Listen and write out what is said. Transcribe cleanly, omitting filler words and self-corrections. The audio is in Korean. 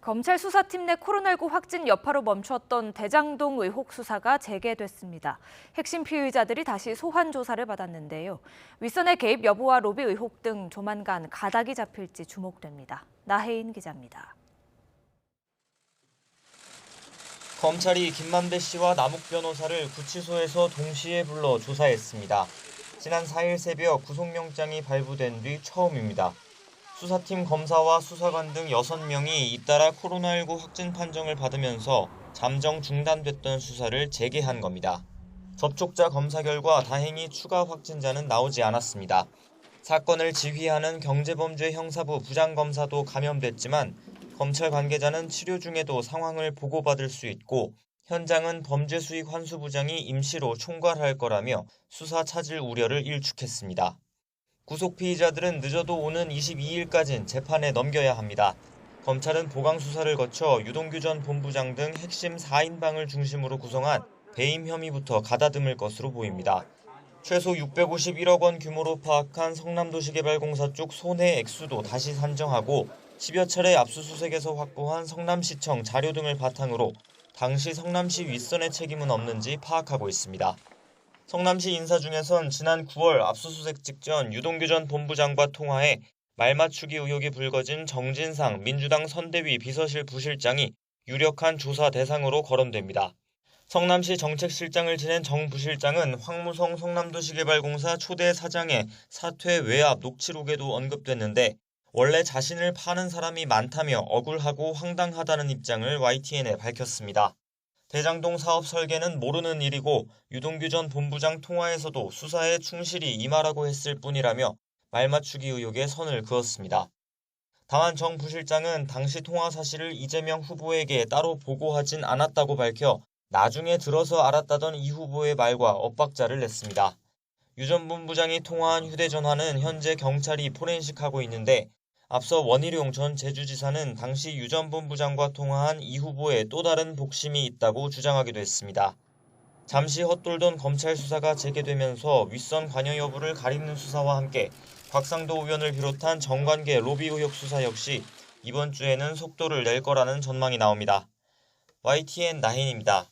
검찰 수사팀 내 코로나19 확진 여파로 멈췄던 대장동 의혹 수사가 재개됐습니다. 핵심 피의자들이 다시 소환 조사를 받았는데요. 윗선의 개입 여부와 로비 의혹 등 조만간 가닥이 잡힐지 주목됩니다. 나혜인 기자입니다. 검찰이 김만배 씨와 남욱 변호사를 구치소에서 동시에 불러 조사했습니다. 지난 4일 새벽 구속영장이 발부된 뒤 처음입니다. 수사팀 검사와 수사관 등 6명이 잇따라 코로나19 확진 판정을 받으면서 잠정 중단됐던 수사를 재개한 겁니다. 접촉자 검사 결과 다행히 추가 확진자는 나오지 않았습니다. 사건을 지휘하는 경제범죄 형사부 부장검사도 감염됐지만 검찰 관계자는 치료 중에도 상황을 보고받을 수 있고 현장은 범죄수익 환수부장이 임시로 총괄할 거라며 수사 차질 우려를 일축했습니다. 구속 피의자들은 늦어도 오는 22일까지는 재판에 넘겨야 합니다. 검찰은 보강 수사를 거쳐 유동규 전 본부장 등 핵심 4인방을 중심으로 구성한 배임 혐의부터 가다듬을 것으로 보입니다. 최소 651억 원 규모로 파악한 성남도시개발공사 쪽 손해 액수도 다시 산정하고 10여 차례 압수수색에서 확보한 성남시청 자료 등을 바탕으로 당시 성남시 윗선의 책임은 없는지 파악하고 있습니다. 성남시 인사 중에선 지난 9월 압수수색 직전 유동규 전 본부장과 통화해 말맞추기 의혹이 불거진 정진상 민주당 선대위 비서실 부실장이 유력한 조사 대상으로 거론됩니다. 성남시 정책실장을 지낸 정 부실장은 황무성 성남도시개발공사 초대 사장의 사퇴 외압 녹취록에도 언급됐는데 원래 자신을 파는 사람이 많다며 억울하고 황당하다는 입장을 YTN에 밝혔습니다. 대장동 사업 설계는 모르는 일이고 유동규 전 본부장 통화에서도 수사에 충실히 임하라고 했을 뿐이라며 말맞추기 의혹에 선을 그었습니다. 다만 정 부실장은 당시 통화 사실을 이재명 후보에게 따로 보고하진 않았다고 밝혀 나중에 들어서 알았다던 이 후보의 말과 엇박자를 냈습니다. 유 전 본부장이 통화한 휴대전화는 현재 경찰이 포렌식하고 있는데 앞서 원희룡 전 제주지사는 당시 유 전 본부장과 통화한 이 후보의 또 다른 복심이 있다고 주장하기도 했습니다. 잠시 헛돌던 검찰 수사가 재개되면서 윗선 관여 여부를 가리는 수사와 함께 곽상도 의원을 비롯한 정관계 로비 의혹 수사 역시 이번 주에는 속도를 낼 거라는 전망이 나옵니다. YTN 나혜인입니다.